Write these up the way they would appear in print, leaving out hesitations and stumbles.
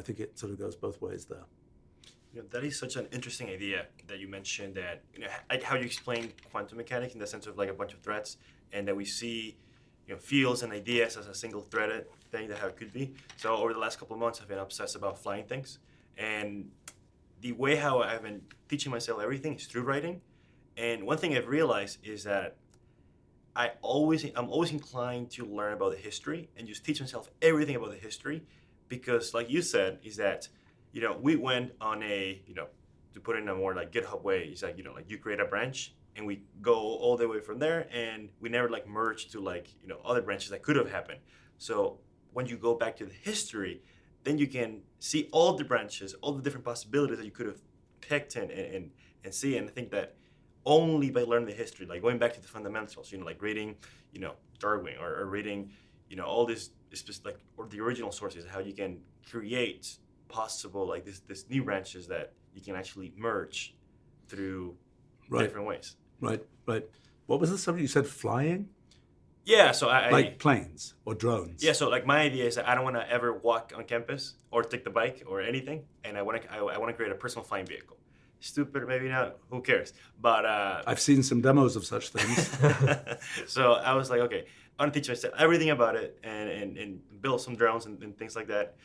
think it sort of goes both ways there. That is such an interesting idea that you mentioned, that like how you explain quantum mechanics in the sense of like a bunch of threads, and that we see fields and ideas as a single threaded thing, that how it could be. So over the last couple of months, I've been obsessed about flying things, and the way how I've been teaching myself everything is through writing. And one thing I've realized is that I'm always inclined to learn about the history and just teach myself everything about the history, because like you said, is that we went on a to put it in a more like GitHub way, it's like like you create a branch and we go all the way from there, and we never like merge to like other branches that could have happened. So when you go back to the history, then you can see all the branches, all the different possibilities that you could have picked and see. And I think that only by learning the history, like going back to the fundamentals, like reading, Darwin or reading, all this like, or the original sources, how you can create possible like this new branches that you can actually merge through different ways. Right. What was the subject you said? Flying? Yeah, so I like planes or drones. Yeah, so like my idea is that I don't want to ever walk on campus or take the bike or anything, and I want to create a personal flying vehicle. Stupid, maybe not. Who cares? But I've seen some demos of such things. So I was like, okay, I want to teach myself everything about it and build some drones and things like that.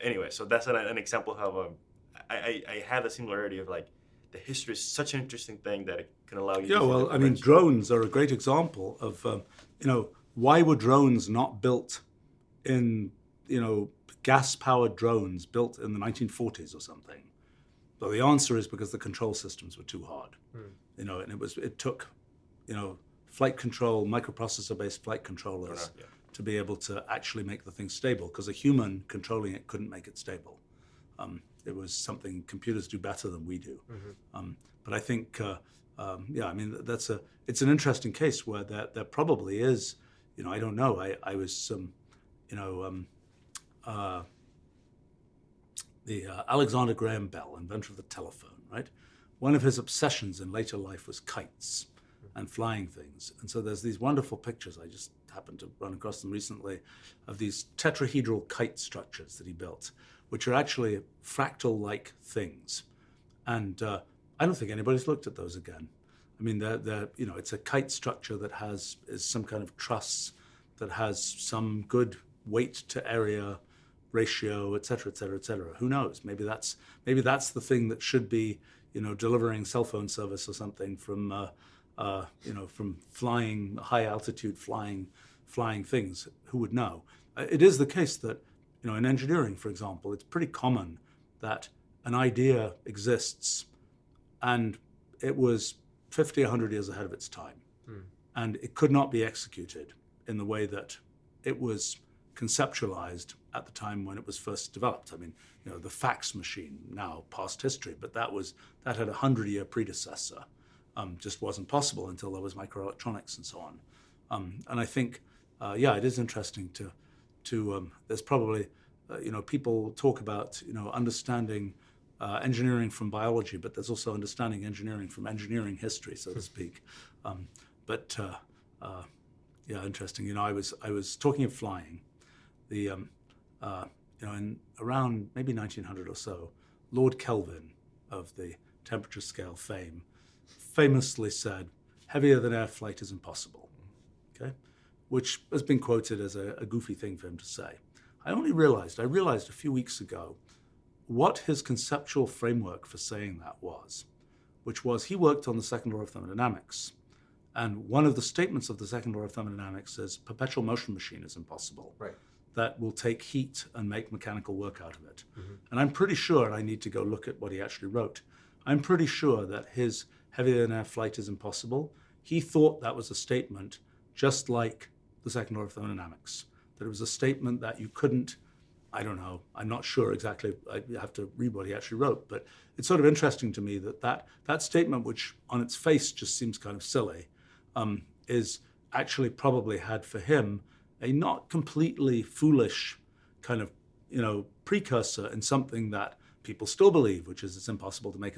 Anyway, so that's an example of how I have a similarity of like the history is such an interesting thing that it can allow you. Yeah, well, I mean, drones are a great example of why were drones not built in gas-powered drones built in the 1940s or something? Well, the answer is because the control systems were too hard. And it took flight control, microprocessor-based flight controllers to be able to actually make the thing stable, because a human controlling it couldn't make it stable. It was something computers do better than we do. But I think, I mean, it's an interesting case where there probably is, I don't know. I was, the Alexander Graham Bell, inventor of the telephone, right? One of his obsessions in later life was kites and flying things. And so there's these wonderful pictures, I just happened to run across them recently, of these tetrahedral kite structures that he built, which are actually fractal-like things. And I don't think anybody's looked at those again. I mean, it's a kite structure that is some kind of truss that has some good weight to area ratio, et cetera, et cetera, et cetera. Who knows? Maybe that's the thing that should be, delivering cell phone service or something from flying high altitude flying things. Who would know? It is the case that, in engineering, for example, it's pretty common that an idea exists and it was 50, 100 years ahead of its time. And it could not be executed in the way that it was conceptualized at the time when it was first developed. I mean, the fax machine, now past history, but that had a 100-year predecessor. Just wasn't possible until there was microelectronics and so on. And I think, it is interesting to there's probably, people talk about, understanding engineering from biology, but there's also understanding engineering from engineering history, so to speak. Interesting. I was talking of flying. In around maybe 1900 or so, Lord Kelvin of the temperature scale fame famously said, "Heavier than air flight is impossible." Okay, which has been quoted as a goofy thing for him to say. I realized a few weeks ago what his conceptual framework for saying that was, which was he worked on the second law of thermodynamics. And one of the statements of the second law of thermodynamics is perpetual motion machine is impossible. Right. That will take heat and make mechanical work out of it. And I'm pretty sure, and I need to go look at what he actually wrote, I'm pretty sure that his heavier than air flight is impossible, he thought that was a statement just like the second law of thermodynamics, that it was a statement that you couldn't, I don't know, I'm not sure exactly, I have to read what he actually wrote, but it's sort of interesting to me that statement, which on its face just seems kind of silly, is actually probably had for him a not completely foolish kind of, precursor in something that people still believe, which is it's impossible to make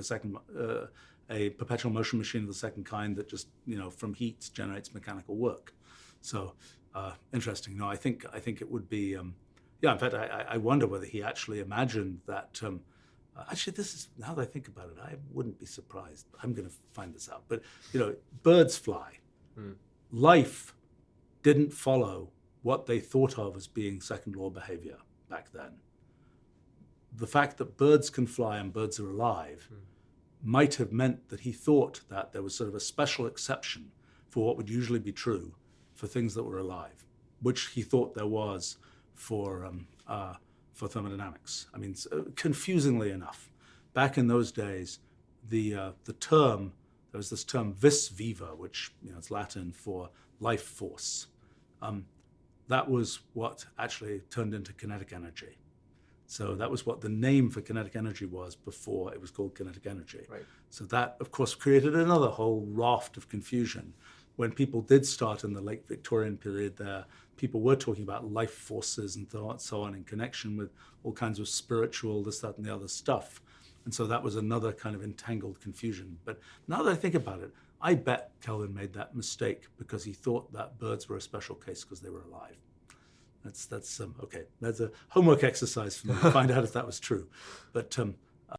a perpetual motion machine of the second kind that just, from heat generates mechanical work. So interesting. No, I think it would be, Yeah, in fact, I wonder whether he actually imagined that. Actually, this is, now that I think about it, I wouldn't be surprised. I'm going to find this out. But, birds fly. Life didn't follow what they thought of as being second law behavior back then. The fact that birds can fly and birds are alive might have meant that he thought that there was sort of a special exception for what would usually be true for things that were alive, which he thought there was for thermodynamics. I mean, confusingly enough, back in those days, there was this term vis viva, which is Latin for life force. That was what actually turned into kinetic energy. So that was what the name for kinetic energy was before it was called kinetic energy. Right. So that, of course, created another whole raft of confusion. When people did start in the late Victorian period there, people were talking about life forces and so on in connection with all kinds of spiritual, this, that, and the other stuff. And so that was another kind of entangled confusion. But now that I think about it, I bet Kelvin made that mistake because he thought that birds were a special case because they were alive. That's okay. That's a homework exercise for me to find out if that was true. But